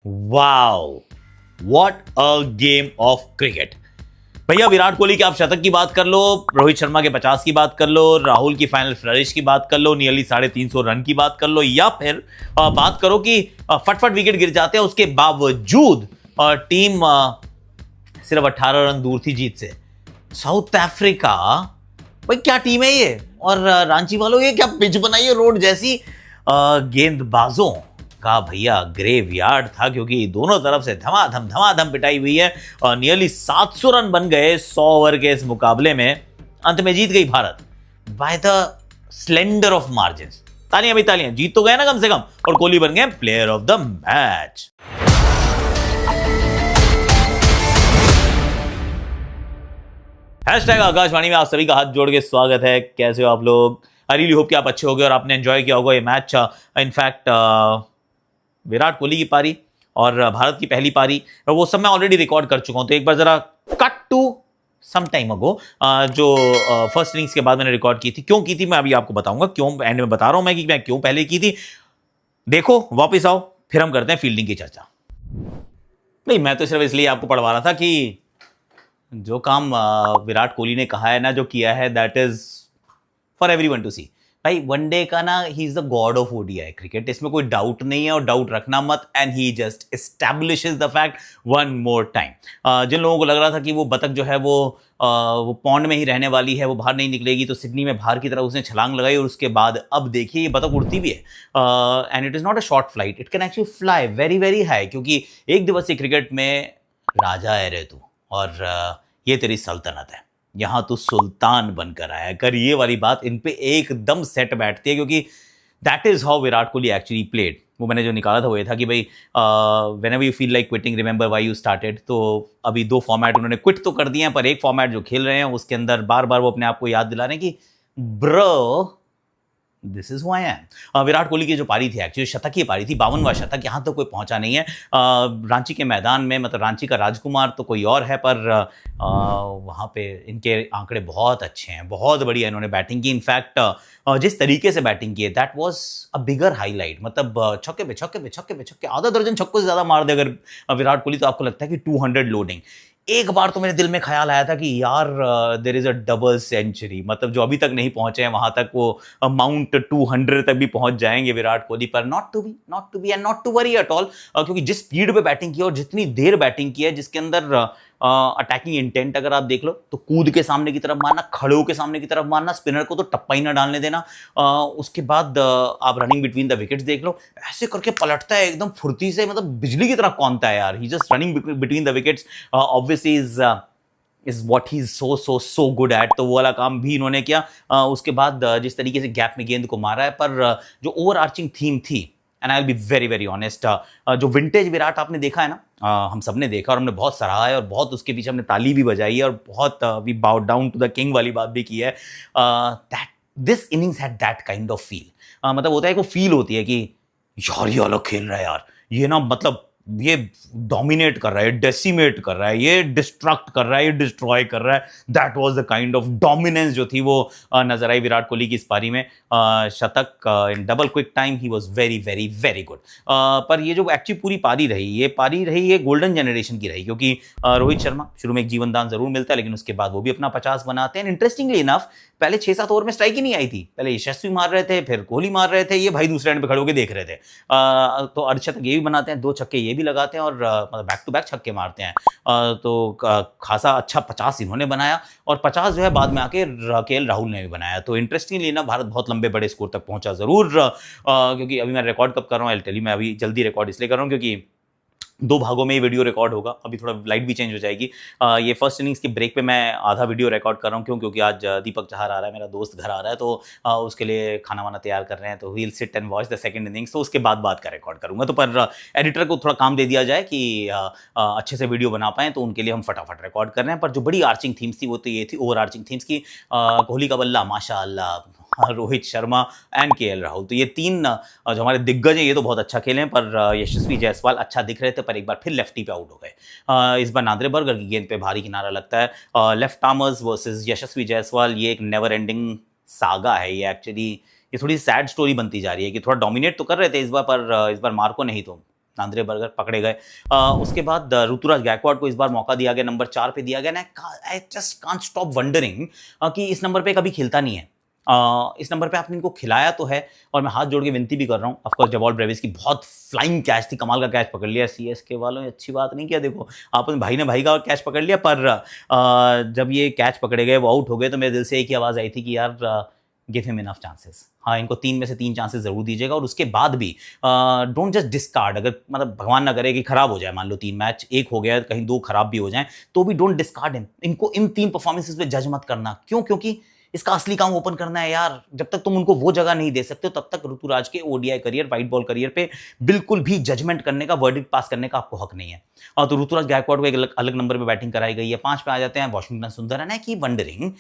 Wow, what a game of cricket. भैया विराट कोहली के आप शतक की बात कर लो, रोहित शर्मा के 50 की बात कर लो, राहुल की फाइनल फ्लरिश की बात कर लो, नियरली 350 रन की बात कर लो, या फिर बात करो कि फटफट विकेट गिर जाते हैं उसके बावजूद टीम सिर्फ 18 रन दूर थी जीत से। साउथ अफ्रीका, भाई क्या टीम है ये। और रांची वालों, ये क्या पिच बनाई है रोड जैसी। गेंदबाजों का भैया ग्रेव यार्ड था, क्योंकि दोनों तरफ से धमाधम पिटाई हुई है और नियरली 700 रन बन गए 100 ओवर के इस मुकाबले में। अंत में जीत गई Bharat by the slender of margin. तालियां भी तालियां, जीत तो गए ना कम से कम, और कोहली बन गए player of the match. Hashtag Akashvani में आप सभी का हाथ जोड़ के स्वागत है। कैसे हो आप लोग? आई रियली होप कि आप अच्छे होगे और आपने एंजॉय किया होगा ये मैच। इनफैक्ट विराट कोहली की पारी और भारत की पहली पारी, वो सब मैं ऑलरेडी रिकॉर्ड कर चुका हूं। तो एक बार जरा cut to some time ago, जो फर्स्ट इनिंग्स के बाद मैंने रिकॉर्ड की थी। क्यों की थी मैं अभी आपको बताऊंगा, क्यों एंड में बता रहा हूं मैं कि मैं क्यों पहले की थी। देखो वापिस आओ, फिर हम करते हैं फील्डिंग की चर्चा। नहीं, मैं तो सिर्फ इसलिए आपको पढ़वा रहा था कि जो काम विराट कोहली ने कहा है ना, जो किया है, that is for everyone to see. भाई वनडे का ना, he is the god of ODI cricket, इसमें कोई डाउट नहीं है और डाउट रखना मत। And he just establishes the fact one more time. जिन लोगों को लग रहा था कि वो बतख जो है वो पौंड में ही रहने वाली है, वो बाहर नहीं निकलेगी, तो सिडनी में बाहर की तरफ उसने छलांग लगाई और उसके बाद अब देखिए ये बतख उड़ती भी है। And it is not a short flight, it can actually fly very very high, क्योंकि एक दिवसीय क्रिकेट में राजा है रे तू, और ये तेरी सल्तनत है, यहां तू सुल्तान बनकर आया कर। ये वाली बात इन पे एकदम सेट बैठती है, क्योंकि that is how Virat Kohli actually played. वो मैंने जो निकाला था वो ये था कि भाई whenever you feel like quitting remember why you started. तो अभी 2 फॉर्मेट उन्होंने क्विट तो कर दिए हैं, पर एक फॉर्मेट जो खेल रहे हैं उसके अंदर बार बार वो अपने आप को याद दिला रहे हैं कि bro this is who I am. Virat Kohli की जो पारी थी, एक्चुअली शतक की पारी थी, 52वां शतक, यहां तो कोई पहुंचा नहीं है। रांची के मैदान में, मतलब रांची का राजकुमार तो कोई और है, पर वहां पे इनके आंकड़े बहुत अच्छे हैं, बहुत बढ़िया इन्होंने बैटिंग की। इनफैक्ट जिस तरीके से बैटिंग की है, that was a bigger highlight. मतलब छक्के पे छक्के, आधा दर्जन छक्कों से ज्यादा मार दे अगर विराट कोहली, तो आपको लगता है कि 200 लोडिंग। एक बार तो मेरे दिल में ख्याल आया था कि यार there is a double century, मतलब जो अभी तक नहीं पहुंचे हैं वहां तक वो माउंट 200 तक भी पहुंच जाएंगे विराट कोहली। पर not to be and not to worry at all, क्योंकि जिस स्पीड पे बैटिंग की और जितनी देर बैटिंग की है, जिसके अंदर अटैकिंग इंटेंट अगर आप देख लो तो कूद के सामने की तरफ मारना, खड़े होकर सामने की तरफ मारना, स्पिनर को तो टप्पा ही ना डालने देना। उसके बाद आप रनिंग बिटवीन द विकेट्स देख लो, ऐसे करके पलटता है एकदम फुर्ती से, मतलब बिजली की तरह कौनता है यार। He just running between the wickets obviously is what he is so good at. तो वो वाला काम भी इन्होंने किया। उसके बाद जिस तरीके से गैप में गेंद को मारा है, पर जो ओवर आर्चिंग थीम थी, and I will be very very honest, जो विंटेज विराट आपने देखा है ना, हम सब ने देखा और हमने बहुत सराहा है और बहुत उसके पीछे हमने ताली भी बजाई है और बहुत वी बाउ डाउन टू द किंग वाली बात भी की है। That this innings had that kind of feel. मतलब होता है को फील होती है कि यार ये अलग खेल रहा है यार, ये ना मतलब ये डोमिनेट कर रहा है, डेसिमेट कर रहा है, ये डिस्ट्रक्ट कर रहा है, ये डिस्ट्रॉय कर रहा है। That was the kind of dominance जो थी वो नजर आई विराट कोहली की इस पारी में। शतक in double quick time, he was very very very good. पर ये जो एक्चुअली पूरी पारी रही, ये गोल्डन जनरेशन की रही, क्योंकि रोहित शर्मा शुरू में एक जीवन दान जरूर मिलता है, लेकिन उसके बाद वो भी अपना 50 बनाते हैं। इंटरेस्टिंगली इनफ पहले 6-7 ओवर में स्ट्राइक ही नहीं आई थी। पहले यशस्वी मार रहे थे, फिर कोहली मार रहे थे, ये भाई दूसरे एंड पे खड़े होकर देख रहे थे। तो अर्धशतक ये भी बनाते हैं, 2 छक्के ये भी लगाते हैं और मतलब बैक टू बैक छक्के मारते हैं। तो खासा अच्छा 50 इन्होंने बनाया और 50 जो है बाद में आके केएल राहुल ने भी बनाया। तो इंटरेस्टिंगली ना भारत बहुत लंबे बड़े स्कोर तक पहुंचा जरूर, क्योंकि अभी मैं रिकॉर्ड कब कर रहा हूँ, आई टेल यू, मैं अभी जल्दी रिकॉर्ड इसलिए कर रहा हूँ क्योंकि 2 भागों में ये वीडियो रिकॉर्ड होगा। अभी थोड़ा लाइट भी चेंज हो जाएगी। ये फर्स्ट इनिंग्स की ब्रेक पे मैं आधा वीडियो रिकॉर्ड कर रहा हूँ। क्योंकि आज दीपक चहर आ रहा है, मेरा दोस्त घर आ रहा है, तो उसके लिए खाना वाना तैयार कर रहे हैं, तो we'll sit and watch the second innings. तो उसके बाद का रिकॉर्ड करूंगा। तो पर एडिटर को थोड़ा काम दे दिया जाए कि अच्छे से वीडियो बना पाएँ, तो उनके लिए हम फटाफट रिकॉर्ड कर रहे हैं। पर जो बड़ी आर्चिंग थीम्स थी वो तो ये थी, ओवर आर्चिंग थीम्स की। कोहली का बल्ला माशाअल्लाह, रोहित शर्मा एंड केएल राहुल, तो ये 3 जो हमारे दिग्गज हैं ये तो बहुत अच्छा खेले हैं। पर यशस्वी जायसवाल अच्छा दिख रहे थे, पर एक बार फिर लेफ्टी पे आउट हो गए। इस बार नादरे बर्गर की गेंद पे भारी किनारा लगता है। लेफ्ट आर्मर्स वर्सेस यशस्वी जायसवाल, ये एक नेवर एंडिंग सागा है। ये एक्चुअली ये थोड़ी सैड स्टोरी बनती जा रही है कि थोड़ा डोमिनेट तो कर रहे थे इस बार, पर इस बार मार्को नहीं तो नांद्रे बर्गर पकड़े गए। उसके बाद ऋतुराज गायकवाड को इस बार मौका दिया गया, नंबर 4 पे दिया गया ना। I just can't stop wondering कि इस नंबर पे कभी खिलता नहीं है। इस नंबर पे आपने इनको खिलाया तो है, और मैं हाथ जोड़ के विनती भी कर रहा हूँ। ऑफकोर्स जेवॉल्ड ब्रेविस की बहुत फ्लाइंग कैच थी, कमाल का कैच पकड़ लिया। सीएसके वालों ने अच्छी बात नहीं किया, देखो आपने भाई ने भाई का कैच पकड़ लिया, पर जब ये कैच पकड़े गए, वो आउट हो गए, तो मेरे दिल से एक ही आवाज़ आई थी कि यार गिव हिम इनफ चांसेस। हाँ, इनको 3 में से 3 चांसेस जरूर दीजिएगा, और उसके बाद भी डोंट जस्ट डिस्कार्ड। अगर मतलब भगवान ना करे कि खराब हो जाए, मान लो 3 मैच, 1 हो गया, कहीं 2 खराब भी हो जाए, तो भी डोंट डिस्कार्ड हिम। इनको इन 3 परफॉर्मेंसेस पे जज मत करना। क्यों? क्योंकि इसका असली काम ओपन करना है यार। जब तक तुम उनको वो जगह नहीं दे सकते हो, तब तक ऋतुराज के ODI career, white ball career पे बिल्कुल भी जजमेंट करने का, वर्डिक्ट पास करने का आपको हक नहीं है। और तो ऋतुराज गायकवाड को एक अलग नंबर पे बैटिंग कराई गई है। 5 पे आ जाते हैं वॉशिंगटन सुंदरन है कि वंडरिंग,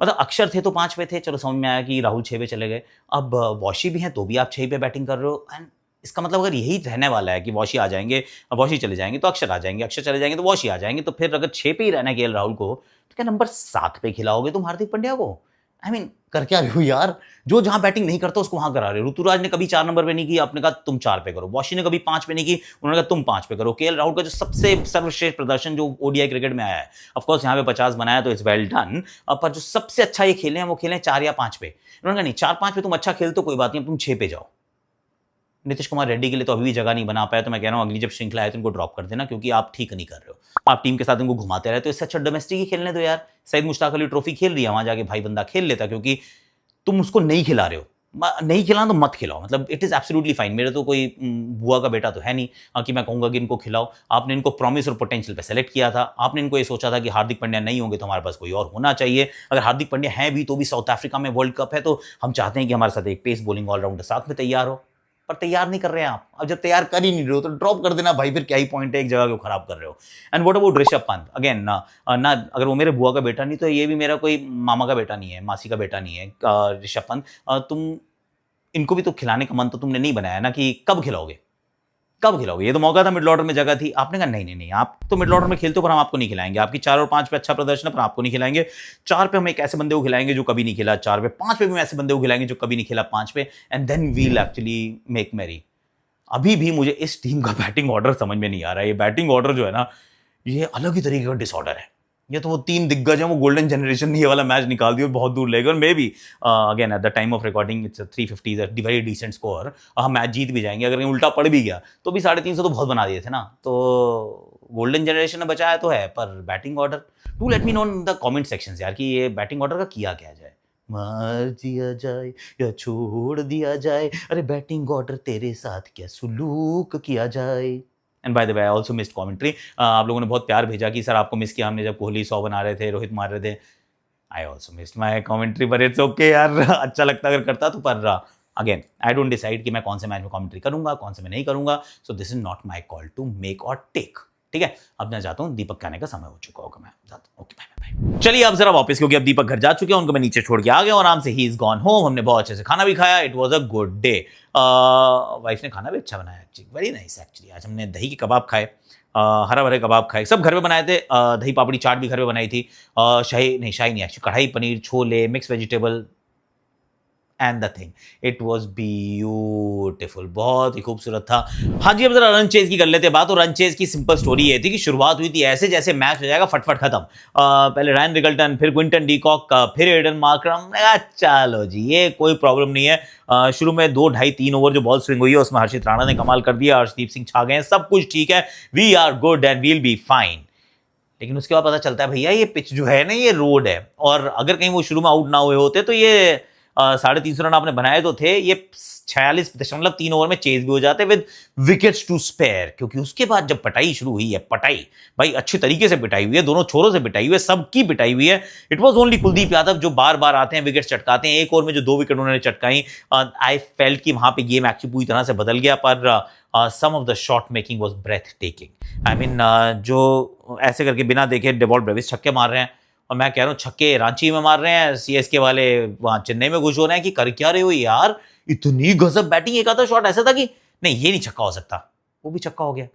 मतलब अक्षर थे तो 5 पे थे, चलो समझ में आया कि राहुल 6 पे चले गए। अब वॉशी भी हैं तो भी आप 6 पे बैटिंग कर रहे हो। एंड इसका मतलब अगर यही रहने वाला है कि वॉशी आ जाएंगे, वॉशी चले जाएंगे तो अक्षर आ जाएंगे, अक्षर चले जाएंगे तो वॉशी आ जाएंगे, तो फिर अगर 6 पे ही रहना है केएल राहुल को, तो क्या नंबर 7 पे खिलाओगे तुम हार्दिक पांड्या को? आई मीन कर क्या रहे हो यार? जो जहां बैटिंग नहीं करता उसको वहां करा रहे हो। ऋतुराज ने कभी 4 नंबर पे नहीं की, आपने कहा तुम 4 पे करो। वॉशी ने कभी 5 पे नहीं की, उन्होंने कहा तुम 5 पे करो। केएल राहुल का जो सबसे सर्वश्रेष्ठ प्रदर्शन जो ओडीआई क्रिकेट में आया है, ऑफकोर्स यहाँ पे 50 बनाया तो इट्स वेल डन, पर जो सबसे अच्छा ये खेले हैं वो खेले 4 या 5 पे। उन्होंने कहा नहीं, 4-5 पे तुम अच्छा खेलते हो, कोई बात नहीं, तुम 6 पे जाओ। नीतीश कुमार रेड्डी के लिए तो अभी भी जगह नहीं बना पाया, तो मैं कह रहा हूं अगली जब श्रृंखला है तो इनको ड्रॉप कर देना, क्योंकि आप ठीक नहीं कर रहे हो। आप टीम के साथ इनको घुमाते रहते हो, इससे अच्छा डोमेस्टिक ही खेलने दो यार। सईद मुश्ताक अली ट्रॉफी खेल रही है, वहां जाके भाई बंदा खेल लेता, क्योंकि तुम उसको नहीं खिला रहे हो। नहीं खिलाना तो मत खिलाओ, मतलब इट इज एब्सोल्युटली फाइन। मेरे तो कोई बुआ का बेटा तो है नहीं कि मैं कहूंगा कि इनको खिलाओ। आपने इनको प्रॉमिस और पोटेंशियल पे सेलेक्ट किया था। आपने इनको ये सोचा था कि हार्दिक पांड्या नहीं होंगे तो हमारे पास कोई और होना चाहिए। अगर हार्दिक पांड्या हैं भी, तो भी साउथ अफ्रीका में वर्ल्ड कप है, तो हम चाहते हैं कि हमारे साथ एक पेस बॉलिंग ऑलराउंडर साथ में तैयार हो, पर तैयार नहीं कर रहे हैं आप। अब जब तैयार कर ही नहीं रहे हो तो ड्रॉप कर देना भाई, फिर क्या ही पॉइंट है एक जगह को खराब कर रहे हो। And what about Rishabh Pant? Again ना अगर वो मेरे बुआ का बेटा नहीं, तो ये भी मेरा कोई मामा का बेटा नहीं है, मासी का बेटा नहीं है। ऋषभ पंत, तुम इनको भी तो खिलाने का मन तो तुमने नहीं बनाया ना, कि कब खिलाओगे, कब खिलाओगे? ये तो मौका था, मिडिल ऑर्डर में जगह थी। आपने कहा नहीं नहीं नहीं, आप तो मिडिल ऑर्डर में खेलते हो, पर हम आपको नहीं खिलाएंगे। आपकी 4 और 5 पे अच्छा प्रदर्शन है, पर आपको नहीं खिलाएंगे। 4 पे हम एक ऐसे बंदे को खिलाएंगे जो कभी नहीं खेला 4 पे, 5 पे भी हम ऐसे बंदे को खिलाएंगे जो कभी नहीं खेला 5 पे, and then we'll actually make merry. अभी भी मुझे इस टीम का बैटिंग ऑर्डर समझ में नहीं आ रहा है। ये बैटिंग ऑर्डर जो है ना, ये अलग ही तरीके का डिसऑर्डर है। ये तो वो 3 दिग्गज हैं, वो गोल्डन जनरेशन ने ये वाला मैच निकाल दिया, बहुत दूर ले गए। और maybe again at the time of recording it's 350 is a very decent score. हम मैच जीत भी जाएंगे, अगर उल्टा पड़ भी गया तो भी 350 तो बहुत बना दिए थे ना। तो गोल्डन जनरेशन ने बचाया तो है, पर batting order, do let me know in the comment sections यार, कि ये बैटिंग ऑर्डर का किया क्या जाए। मार दिया जाए या छोड़ दिया जाए, अरे बैटिंग ऑर्डर तेरे साथ क्या सुलूक किया जाए। And by the way I also missed commentary. आप लोगों ने बहुत प्यार भेजा कि सर आपको मिस किया हमने जब कोहली 100 बना रहे थे, रोहित मार रहे थे। I also missed my commentary, पर इट्स ओके यार। अच्छा लगता अगर करता तो, पर अगेन आई डोंट डिसाइड कि मैं कौन से मैच में कमेंट्री करूंगा, कौन से में नहीं करूंगा। So this is not my call to make और टेक। ठीक है, अब मैं जाता हूँ, दीपक के आने का समय हो चुका होगा, मैं जाता हूँ। Okay bye bye. चलिए अब जरा वापस, क्योंकि अब दीपक घर जा चुके हैं, उनको मैं नीचे छोड़ के आ गया आराम से। He is gone home. हमने बहुत अच्छे से खाना भी खाया, it was a good day. Wife ने खाना भी अच्छा बनाया, वेरी नाइस एक्चुअली। आज हमने दही के कबाब खाए, हरा भरे कबाब खाए, सब घर पे बनाए थे। दही पापड़ी चाट भी घर पे बनाई थी। शाही नहीं एक्चुअली कढ़ाई paneer, chole, mix vegetable, and the thing it was beautiful, बहुत ही खूबसूरत था। हाँ जी, अब जरा रन चेज की कर लेते बात। और रन चेज की सिंपल स्टोरी ये थी कि शुरुआत हुई थी ऐसे जैसे मैच हो जाएगा फटफट खत्म। पहले रायन रिगल्टन, फिर क्विंटन डीकॉक, फिर एडन मार्करम। चलो जी, ये कोई प्रॉब्लम नहीं है। शुरू में 2, 2.5, 3 ओवर जो बॉल स्विंग हुई है उसमें हर्षित राणा ने कमाल कर दिया, हर्षदीप सिंह छा गए, सब कुछ ठीक है, we are good and we'll be fine. लेकिन उसके बाद पता चलता है भैया ये पिच जो है ना, ये रोड है, और अगर कहीं वो शुरू में आउट ना हुए होते तो ये 350 रन आपने बनाए तो थे, ये 46.3 ओवर में चेज भी हो जाते विद विकेट्स टू स्पेयर। क्योंकि उसके बाद जब पिटाई शुरू हुई है, पटाई भाई अच्छी तरीके से पिटाई हुई है, दोनों छोरों से पिटाई हुई है, सबकी पिटाई हुई है। It was only Kuldeep Yadav जो बार बार आते हैं, विकेट चटकाते हैं। एक ओवर में जो 2 विकेट उन्होंने चटकाई, आई फेल्ट कि वहां पे गेम एक्चुअली पूरी तरह से बदल गया। पर some of the shot making was breathtaking. I mean जो ऐसे करके बिना देखे डेवॉल्ट ब्रेविस छक्के मार रहे हैं, और मैं कह रहा हूँ छक्के रांची में मार रहे हैं, सीएसके वाले वहां चेन्नई में घुस हो रहे हैं कि कर क्या रहे हो यार, इतनी गजब बैटिंग। एक आधा शॉट ऐसा था कि नहीं ये नहीं छक्का हो सकता, वो भी छक्का हो गया।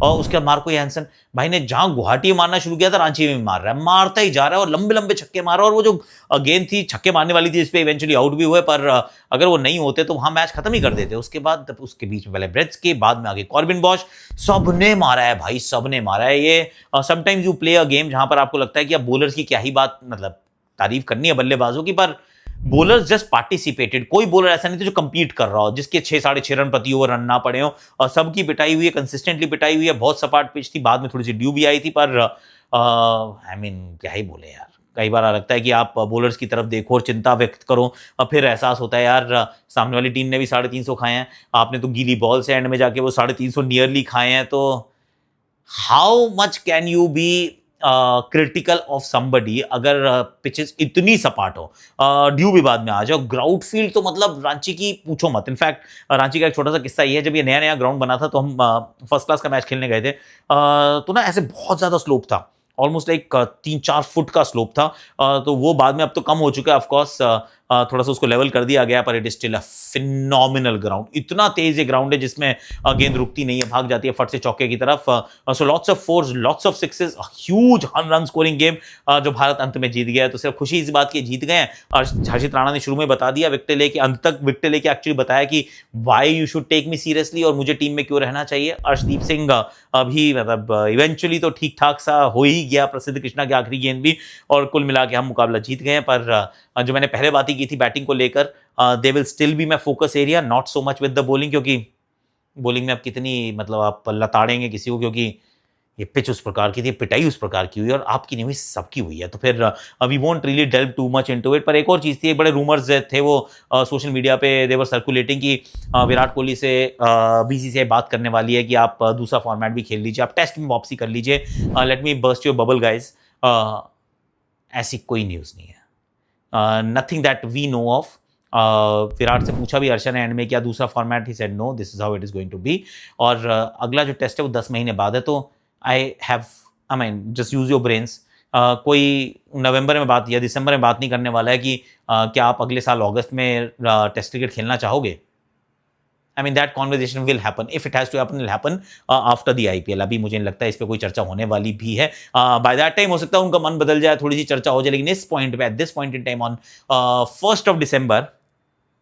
और उसके बाद मार्को यानसन भाई ने जहां गुवाहाटी में मारना शुरू किया था रांची में मार रहा है, मारता ही जा रहा है और लंबे लंबे छक्के मारा। और वो जो गेंद थी छक्के मारने वाली थी, इस पे इवेंचुअली आउट भी हुए, पर अगर वो नहीं होते तो वहां मैच खत्म ही कर देते। उसके बाद उसके बीच में पहले ब्रेट्सकी, बाद में आगे कॉर्बिन बॉश, सबने मारा है भाई, सबने मारा है। ये sometimes you play a game जहां पर आपको लगता है कि अब बॉलर्स की क्या ही बात, मतलब तारीफ करनी है बल्लेबाजों की, पर बॉलर्स जस्ट पार्टिसिपेटेड। कोई बॉलर ऐसा नहीं था जो कंपीट कर रहा हो, जिसके 6-6.5 रन प्रति ओवर रन ना पड़े हो, और सबकी पिटाई हुई है, कंसिस्टेंटली पिटाई हुई है। बहुत सपाट पिच थी, बाद में थोड़ी सी ड्यू भी आई थी, पर आई मीन क्या ही बोले यार। कई बार लगता है कि आप बॉलर्स की तरफ देखो और चिंता व्यक्त करो, और फिर एहसास होता है यार सामने वाली टीम ने भी 350 खाए हैं, आपने तो गीली बॉल से एंड में जाके वो 350 नियरली खाए हैं। तो how much can you B critical of somebody अगर पिचेस इतनी सपाट हो, ड्यू भी बाद में आ जाओ। ग्राउंड फील्ड तो मतलब रांची की पूछो मत। इनफैक्ट रांची का एक छोटा सा किस्सा ये है, जब ये नया नया ग्राउंड बना था तो हम फर्स्ट क्लास का मैच खेलने गए थे, तो ना ऐसे बहुत ज्यादा स्लोप था, ऑलमोस्ट लाइक 3-4 फुट का स्लोप था। तो वो बाद में अब तो कम हो चुका है ऑफकोर्स, थोड़ा सा उसको लेवल कर दिया गया, पर it is still a phenomenal ground. इतना तेज ये ग्राउंड है जिसमें गेंद रुकती नहीं है, भाग जाती है फट से चौके की तरफ। So lots of force, lots of sixes, huge run scoring game जो भारत अंत में जीत गया है। तो सिर्फ खुशी इस बात की जीत गए हैं। और हर्षित राणा ने शुरू में बता दिया, विकेट लेके अंत तक विकेट लेके एक्चुअली बताया कि why you should take me seriously और मुझे टीम में क्यों रहना चाहिए। अर्शदीप सिंह अभी मतलब इवेंचुअली तो ठीक ठाक सा हो ही गया, प्रसिद्ध कृष्णा की आखिरी गेंद भी, और कुल मिला के हम मुकाबला जीत गए हैं। पर जो मैंने पहले बात ही की थी बैटिंग को लेकर, they will still be my focus area, not so much with the bowling, क्योंकि बॉलिंग में अब कितनी मतलब आप लताड़ेंगे किसी को, क्योंकि ये पिच उस प्रकार की थी, पिटाई उस प्रकार की हुई, और आपकी नहीं हुई, सबकी हुई है। तो फिर we won't really delve too much into it. पर एक और चीज़ थी, बड़े रूमर्स थे वो सोशल मीडिया पे दे वर सर्कुलेटिंग कि विराट कोहली से बीसीसीआई बात करने वाली है कि आप दूसरा फॉर्मेट भी खेल लीजिए, आप टेस्ट में वापसी कर लीजिए। Let me burst your bubble guys, ऐसी कोई न्यूज़ नहीं है, nothing that we know of. Virat से पूछा भी हर्षा ने एंड में क्या दूसरा format, he said no, this is how it is going to be. और अगला जो टेस्ट है वो 10 महीने बाद है। तो I mean just use your brains. कोई नवंबर में बात या दिसंबर में बात नहीं करने वाला है कि क्या आप अगले साल अगस्त में टेस्ट क्रिकेट खेलना चाहोगे। I mean that conversation will happen. If it has to happen, will happen after the IPL. अभी मुझे नहीं लगता है इस पे कोई चर्चा होने वाली भी है। By that time हो सकता है उनका मन बदल जाए, थोड़ी सी चर्चा हो जाए, लेकिन इस पॉइंट पे, at this point in time on 1st of December,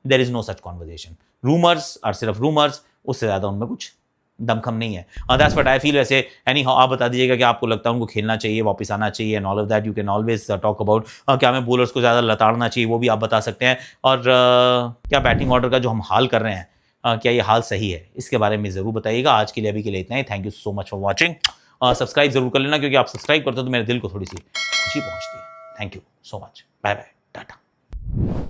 there is no such conversation. Rumors are सिर्फ rumors, उससे ज्यादा उनमें कुछ दमखम नहीं है। That's what I feel। वैसे anyhow आप बता दीजिएगा कि आपको लगता है उनको खेलना चाहिए, वापस आना चाहिए, and all of that you can always talk about। क्या हमें बॉलर्स को ज़्यादा लताड़ना चाहिए, वो भी आप बता सकते हैं। और क्या बैटिंग ऑर्डर का जो हम हाल कर रहे हैं, क्या ये हाल सही है, इसके बारे में ज़रूर बताइएगा। आज के लिए अभी के लिए इतना ही। Thank you so much for watching. Subscribe जरूर कर लेना, क्योंकि आप सब्सक्राइब करते हो तो मेरे दिल को थोड़ी सी खुशी पहुंचती है। Thank you so much, bye bye, Tata.